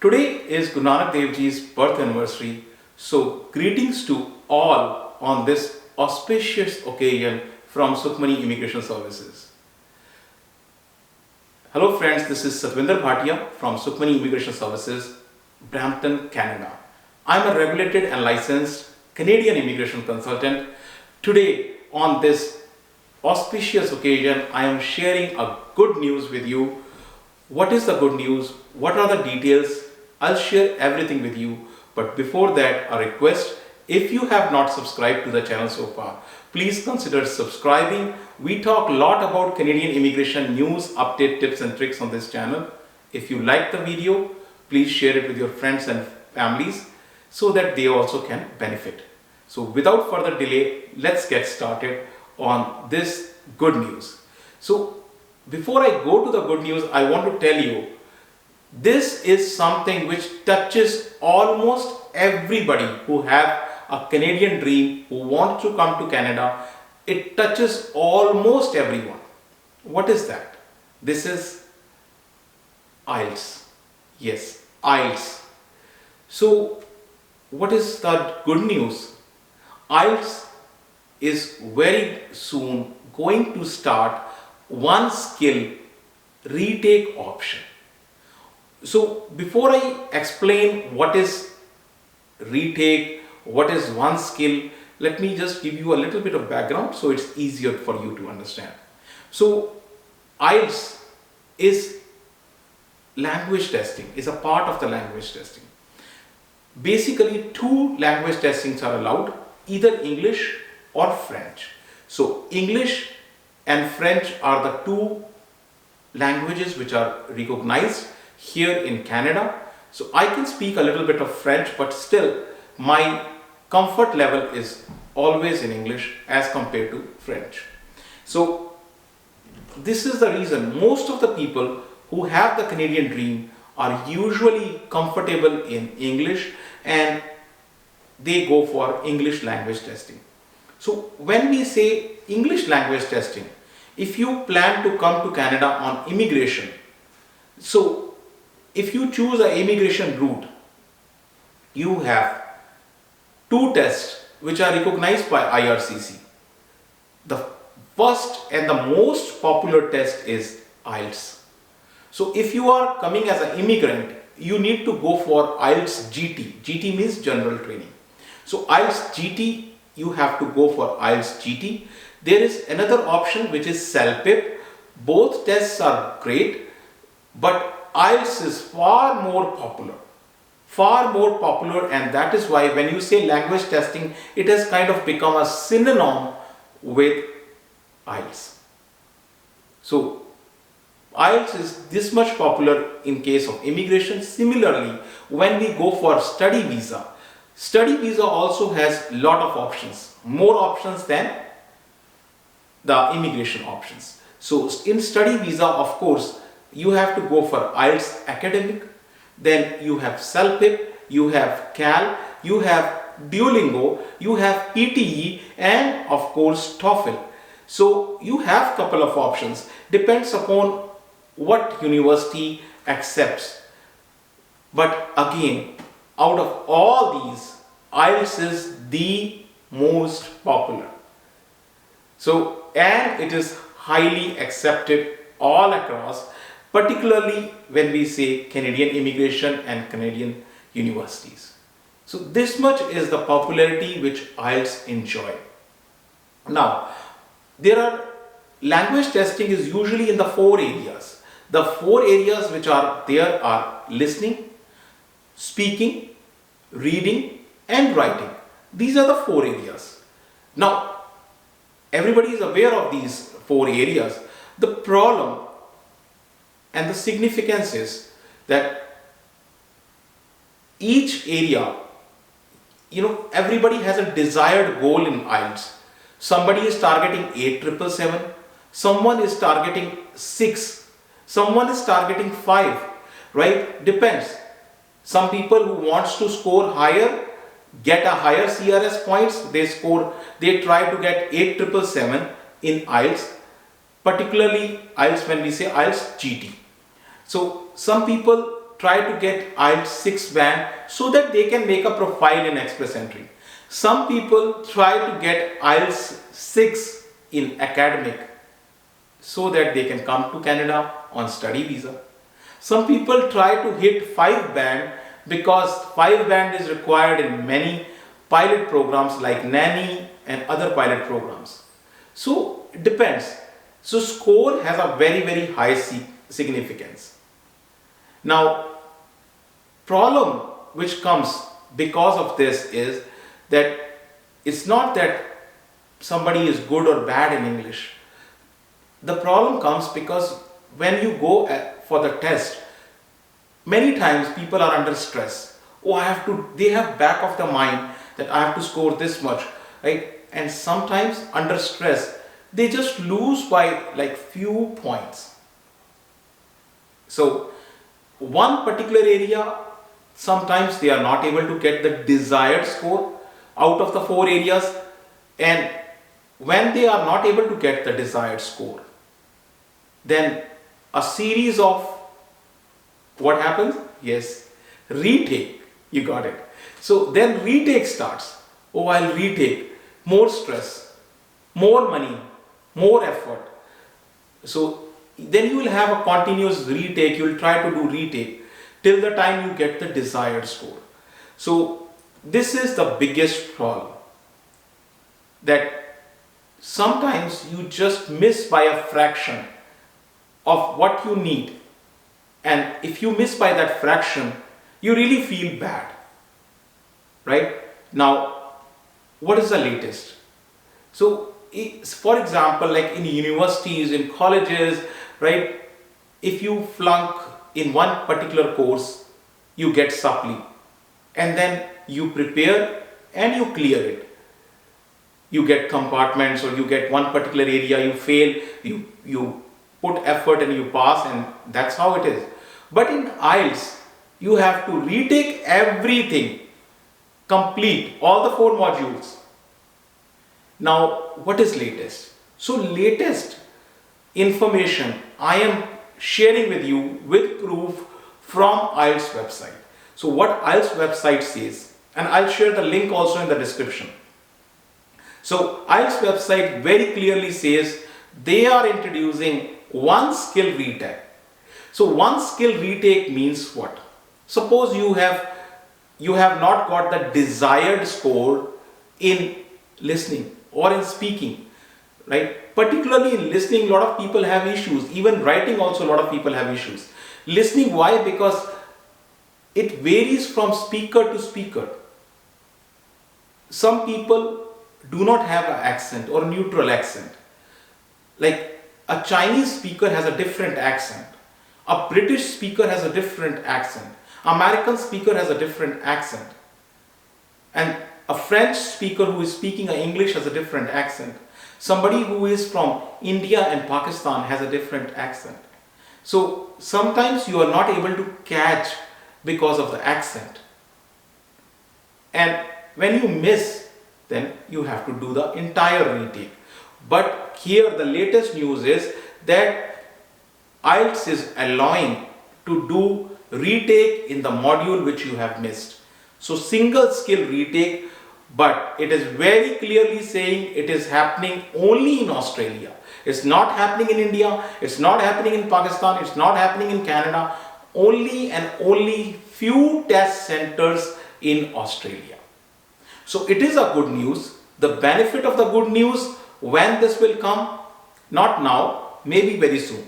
Today is Guru Nanak Dev Ji's birth anniversary, so greetings to all on this auspicious occasion from Sukhmani Immigration Services. Hello friends, this is Satvinder Bhatia from Sukhmani Immigration Services, Brampton, Canada. I am a regulated and licensed Canadian immigration consultant. Today on this auspicious occasion, I am sharing a good news with you. What is the good news? What are the details? I'll share everything with you. But before that, a request. If you have not subscribed to the channel so far, please consider subscribing. We talk a lot about Canadian immigration news, update, tips and tricks on this channel. If you like the video, please share it with your friends and families so that they also can benefit. So without further delay, let's get started on this good news. So before I go to the good news, I want to tell you, this is something which touches almost everybody who have a Canadian dream, who want to come to Canada. It touches almost everyone. What is that? This is IELTS. Yes, IELTS. So what is the good news? IELTS is very soon going to start One Skill Retake Option. So before I explain what is retake, what is One Skill, let me just give you a little bit of background so it's easier for you to understand. So IELTS is language testing, is a part of the language testing. Basically, two language testings are allowed, either English or French. So English and French are the two languages which are recognized here in Canada. So I can speak a little bit of French, but still my comfort level is always in English as compared to French. So this is the reason most of the people who have the Canadian dream are usually comfortable in English and they go for English language testing. So when we say English language testing, if you plan to come to Canada on immigration, so if you choose an immigration route, you have two tests which are recognized by IRCC. The first and the most popular test is IELTS. So if you are coming as an immigrant, you need to go for IELTS GT. GT means general training. So IELTS GT, you have to go for IELTS GT. There is another option which is CELPIP. Both tests are great, but IELTS is far more popular, and that is why when you say language testing, it has kind of become a synonym with IELTS. So IELTS is this much popular in case of immigration. Similarly, when we go for study visa also has lot of options, more options than the immigration options. So in study visa, of course, you have to go for IELTS academic, then you have CELPIP, you have CAL, you have Duolingo, you have PTE, and of course TOEFL. So you have couple of options, depends upon what university accepts. But again, out of all these, IELTS is the most popular. So, and it is highly accepted all across, particularly when we say Canadian immigration and Canadian universities. So this much is the popularity which IELTS enjoy. Now, there are language testing is usually in the four areas. The four areas which are there are listening, speaking, reading and writing. These are the four areas. Now, everybody is aware of these four areas. The problem and the significance is that each area, everybody has a desired goal in IELTS. Somebody is targeting 8,777, someone is targeting 6, someone is targeting 5, right? Depends. Some people who wants to score higher, get a higher CRS points, they try to get 8,777 in IELTS, particularly IELTS when we say IELTS GT. So some people try to get IELTS 6 band so that they can make a profile in Express Entry. Some people try to get IELTS 6 in academic so that they can come to Canada on study visa. Some people try to hit 5 band because 5 band is required in many pilot programs like nanny and other pilot programs. So it depends. So score has a very high significance. Now, problem which comes because of this is that it's not that somebody is good or bad in English. The problem comes because when you go for the test, many times people are under stress. Oh, they have back of the mind that I have to score this much, right? And sometimes under stress, they just lose by like few points. So one particular area, sometimes they are not able to get the desired score out of the 4 areas, and when they are not able to get the desired score, then a series of what happens? Yes, retake. You got it. So then retake starts. Oh, I'll retake. More stress, more money, more effort. So then you will have a continuous retake. You will try to do retake till the time you get the desired score. So this is the biggest problem, that sometimes you just miss by a fraction of what you need, and if you miss by that fraction, you really feel bad, right? Now, what is the latest? So for example, like in universities, in colleges, right, if you flunk in one particular course, you get supply, and then you prepare and you clear it. You get compartments, or you get one particular area, you fail, you put effort and you pass, and that's how it is. But in IELTS, you have to retake everything, complete all the 4 modules. Now, what is latest? So latest information I am sharing with you with proof from IELTS website. So what IELTS website says, and I'll share the link also in the description. So IELTS website very clearly says they are introducing One Skill Retake. So One Skill Retake means what? Suppose you have not got the desired score in listening or in speaking, right? Particularly in listening, a lot of people have issues. Even writing also, a lot of people have issues. Listening, why? Because it varies from speaker to speaker. Some people do not have an accent or neutral accent. Like a Chinese speaker has a different accent. A British speaker has a different accent. American speaker has a different accent. And a French speaker who is speaking English has a different accent. Somebody who is from India and Pakistan has a different accent. So sometimes you are not able to catch because of the accent. And when you miss, then you have to do the entire retake. But here the latest news is that IELTS is allowing to do retake in the module which you have missed. So single skill retake, but it is very clearly saying it is happening only in Australia. It's not happening in India, it's not happening in Pakistan, it's not happening in Canada, only and only few test centers in Australia. So it is a good news. The benefit of the good news, when this will come, not now, maybe very soon.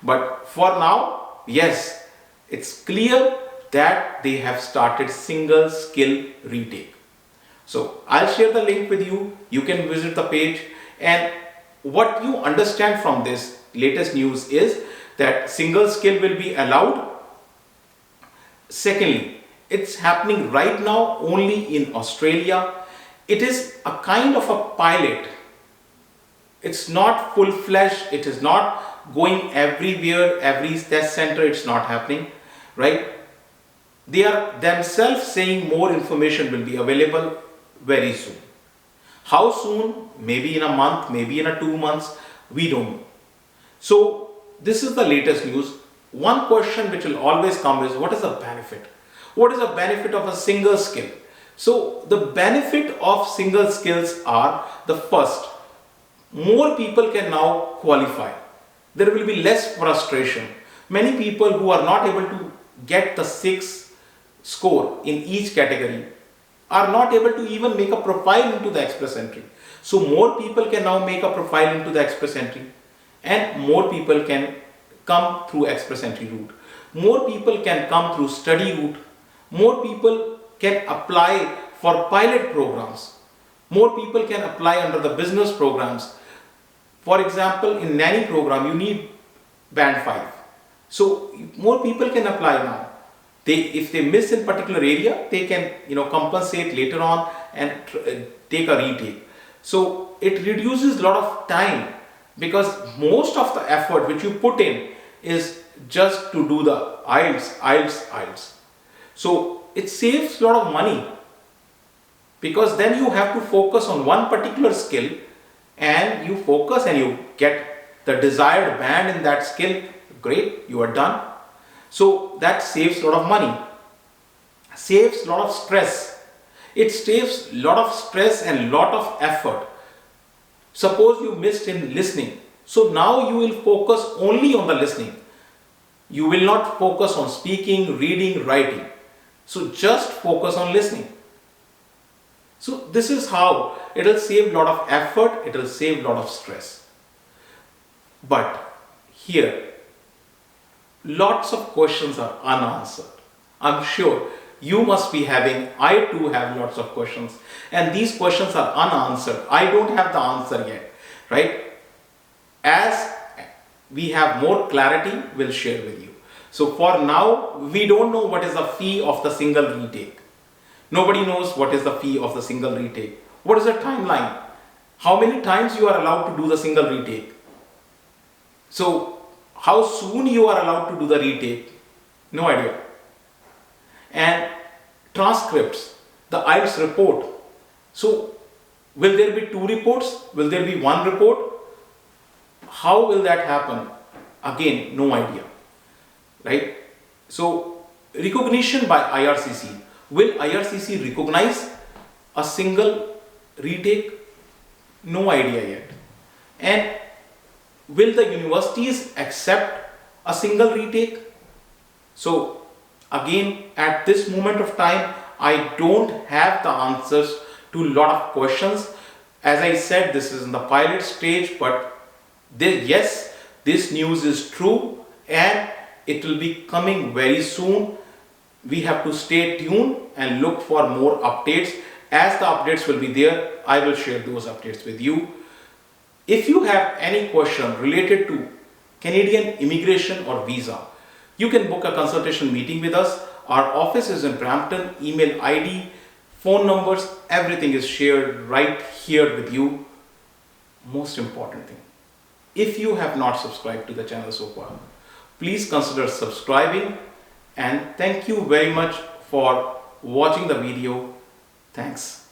But for now, yes, it's clear that they have started single skill retake. So I'll share the link with you. You can visit the page, and what you understand from this latest news is that single skill will be allowed. Secondly, it's happening right now only in Australia. It is a kind of a pilot. It's not full-fledged. It is not going everywhere, every test center. It's not happening, right? They are themselves saying more information will be available very soon. How soon? Maybe in a month, maybe in 2 months. We don't know. So this is the latest news. one question which will always come is, what is the benefit? What is the benefit of a single skill? So the benefit of single skills are, the first, more people can now qualify. There will be less frustration. Many people who are not able to get the 6 score in each category are not able to even make a profile into the express entry. So more people can now make a profile into the express entry, and more people can come through express entry route. More people can come through study route. More people can apply for pilot programs. More people can apply under the business programs. For example, in nanny program, you need band 5. So more people can apply now. If they miss in particular area, they can compensate later on and take a retake. So it reduces a lot of time, because most of the effort which you put in is just to do the IELTS. So it saves a lot of money, because then you have to focus on one particular skill, and you focus and you get the desired band in that skill. Great, you are done. So that saves a lot of money, saves a lot of stress. It saves a lot of stress and a lot of effort. Suppose you missed in listening. So now you will focus only on the listening. You will not focus on speaking, reading, writing. So just focus on listening. So this is how it will save a lot of effort, it will save a lot of stress. But here, lots of questions are unanswered. I'm sure you must be having, I too have lots of questions, and these questions are unanswered. I don't have the answer yet, right? As we have more clarity, we'll share with you. So for now, we don't know what is the fee of the single retake. Nobody knows what is the fee of the single retake. What is the timeline? How many times you are allowed to do the single retake? So how soon you are allowed to do the retake? No idea. And transcripts, the IELTS report. So will there be 2 reports? Will there be 1 report? How will that happen? Again, no idea, right? So recognition by IRCC. Will IRCC recognize a single retake? No idea yet. And will the universities accept a single retake? So again, at this moment of time, I don't have the answers to a lot of questions. As I said, this is in the pilot stage, but yes, this news is true and it will be coming very soon. We have to stay tuned and look for more updates. As the updates will be there, I will share those updates with you. If you have any question related to Canadian immigration or visa, you can book a consultation meeting with us. Our office is in Brampton. Email ID, phone numbers, everything is shared right here with you. Most important thing, if you have not subscribed to the channel so far, please consider subscribing, and thank you very much for watching the video. Thanks.